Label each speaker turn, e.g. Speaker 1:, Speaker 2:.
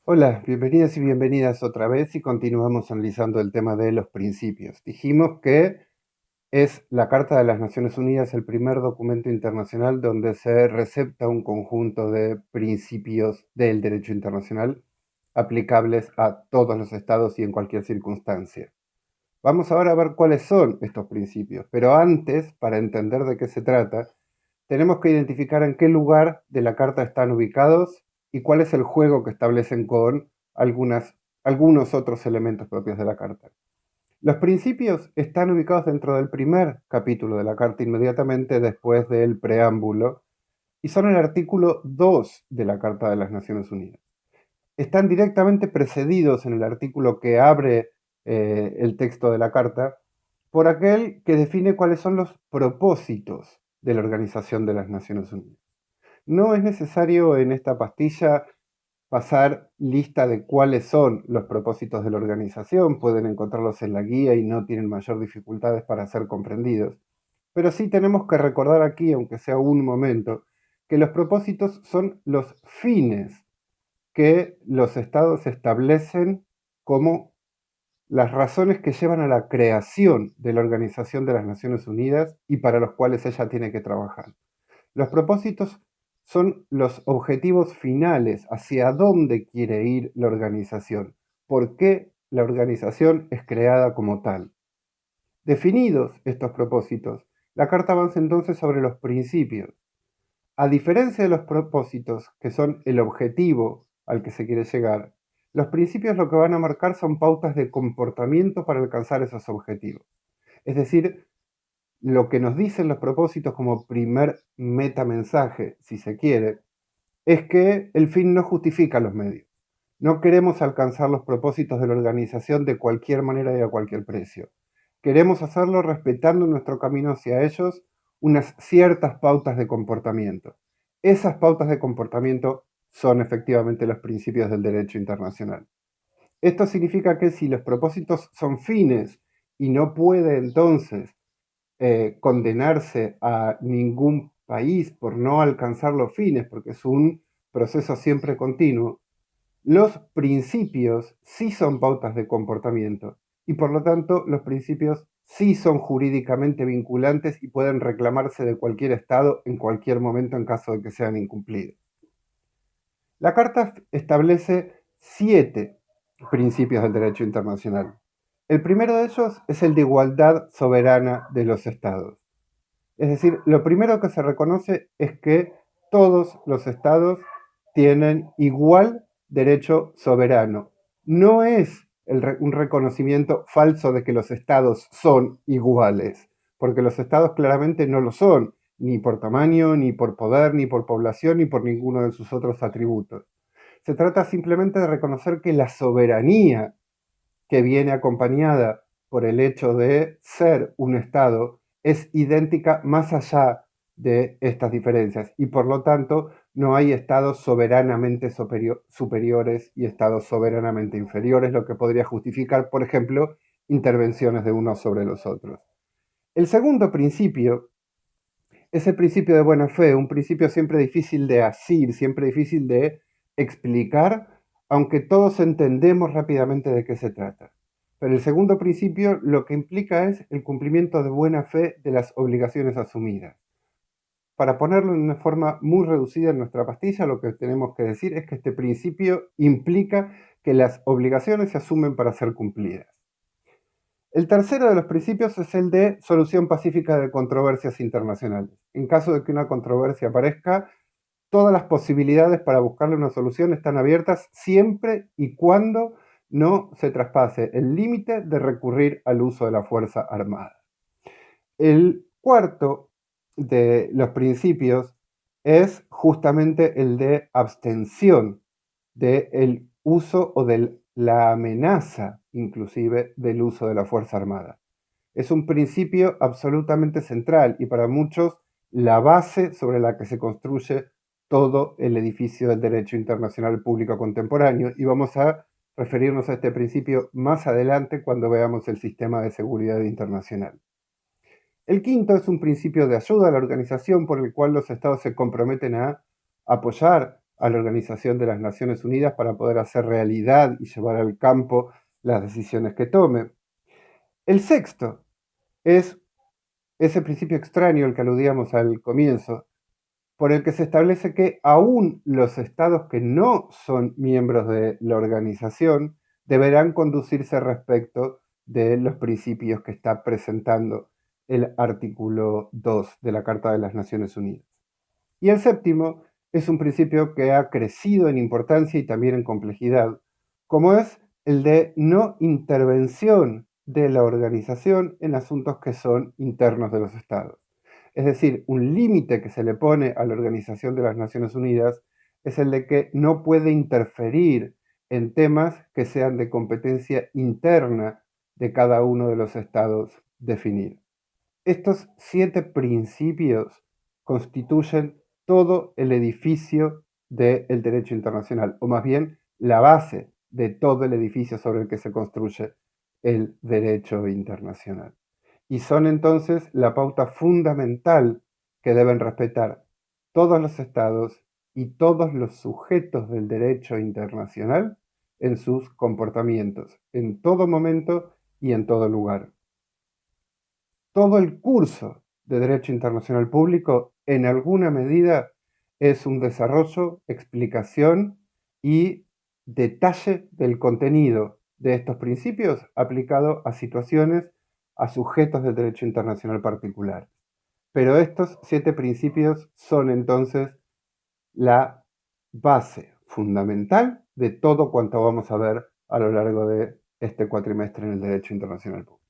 Speaker 1: Hola, bienvenidas y bienvenidas otra vez y continuamos analizando el tema de los principios. Dijimos que es la Carta de las Naciones Unidas el primer documento internacional donde se recepta un conjunto de principios del derecho internacional aplicables a todos los estados y en cualquier circunstancia. Vamos ahora a ver cuáles son estos principios, pero antes, para entender de qué se trata, tenemos que identificar en qué lugar de la carta están ubicados y cuál es el juego que establecen con algunos otros elementos propios de la carta. Los principios están ubicados dentro del primer capítulo de la carta, inmediatamente después del preámbulo, y son el artículo 2 de la Carta de las Naciones Unidas. Están directamente precedidos en el artículo que abre el texto de la carta por aquel que define cuáles son los propósitos de la Organización de las Naciones Unidas. No es necesario en esta pastilla pasar lista de cuáles son los propósitos de la organización, pueden encontrarlos en la guía y no tienen mayor dificultades para ser comprendidos. Pero sí tenemos que recordar aquí, aunque sea un momento, que los propósitos son los fines que los estados establecen como las razones que llevan a la creación de la Organización de las Naciones Unidas y para los cuales ella tiene que trabajar. Los propósitos son los objetivos finales, hacia dónde quiere ir la organización, por qué la organización es creada como tal. Definidos estos propósitos, la Carta avanza entonces sobre los principios. A diferencia de los propósitos, que son el objetivo al que se quiere llegar, los principios lo que van a marcar son pautas de comportamiento para alcanzar esos objetivos. Es decir, lo que nos dicen los propósitos como primer metamensaje, si se quiere, es que el fin no justifica los medios. No queremos alcanzar los propósitos de la organización de cualquier manera y a cualquier precio. Queremos hacerlo respetando nuestro camino hacia ellos unas ciertas pautas de comportamiento. Esas pautas de comportamiento son efectivamente los principios del derecho internacional. Esto significa que si los propósitos son fines y no puede entonces condenarse a ningún país por no alcanzar los fines, porque es un proceso siempre continuo, los principios sí son pautas de comportamiento y por lo tanto los principios sí son jurídicamente vinculantes y pueden reclamarse de cualquier Estado en cualquier momento en caso de que sean incumplidos. La Carta establece 7 principios del derecho internacional. El primero de ellos es el de igualdad soberana de los Estados. Es decir, lo primero que se reconoce es que todos los estados tienen igual derecho soberano. No es un reconocimiento falso de que los estados son iguales, porque los estados claramente no lo son, ni por tamaño, ni por poder, ni por población, ni por ninguno de sus otros atributos. Se trata simplemente de reconocer que la soberanía que viene acompañada por el hecho de ser un Estado es idéntica más allá de estas diferencias y por lo tanto no hay estados soberanamente superiores y estados soberanamente inferiores, lo que podría justificar, por ejemplo, intervenciones de unos sobre los otros. El segundo principio es el principio de buena fe, un principio siempre difícil de asir, siempre difícil de explicar, aunque todos entendemos rápidamente de qué se trata. Pero el segundo principio lo que implica es el cumplimiento de buena fe de las obligaciones asumidas. Para ponerlo en una forma muy reducida en nuestra pastilla, lo que tenemos que decir es que este principio implica que las obligaciones se asumen para ser cumplidas. El tercero de los principios es el de solución pacífica de controversias internacionales. En caso de que una controversia aparezca, todas las posibilidades para buscarle una solución están abiertas siempre y cuando no se traspase el límite de recurrir al uso de la fuerza armada. El cuarto de los principios es justamente el de abstención del uso o de la amenaza inclusive del uso de la fuerza armada. Es un principio absolutamente central y para muchos la base sobre la que se construye todo el edificio del derecho internacional público contemporáneo y vamos a referirnos a este principio más adelante cuando veamos el sistema de seguridad internacional. El quinto es un principio de ayuda a la organización por el cual los estados se comprometen a apoyar a la Organización de las Naciones Unidas para poder hacer realidad y llevar al campo las decisiones que tome. El sexto es ese principio extraño al que aludíamos al comienzo, por el que se establece que aún los estados que no son miembros de la organización deberán conducirse respecto de los principios que está presentando el artículo 2 de la Carta de las Naciones Unidas. Y el séptimo es un principio que ha crecido en importancia y también en complejidad, como es el de no intervención de la organización en asuntos que son internos de los estados. Es decir, un límite que se le pone a la Organización de las Naciones Unidas es el de que no puede interferir en temas que sean de competencia interna de cada uno de los estados definir. Estos 7 principios constituyen todo el edificio del derecho internacional, o más bien la base de todo el edificio sobre el que se construye el derecho internacional. Y son entonces la pauta fundamental que deben respetar todos los estados y todos los sujetos del derecho internacional en sus comportamientos, en todo momento y en todo lugar. Todo el curso de Derecho Internacional Público, en alguna medida, es un desarrollo, explicación y detalle del contenido de estos principios aplicado a situaciones, a sujetos del derecho internacional particular. Pero estos 7 principios son entonces la base fundamental de todo cuanto vamos a ver a lo largo de este cuatrimestre en el derecho internacional público.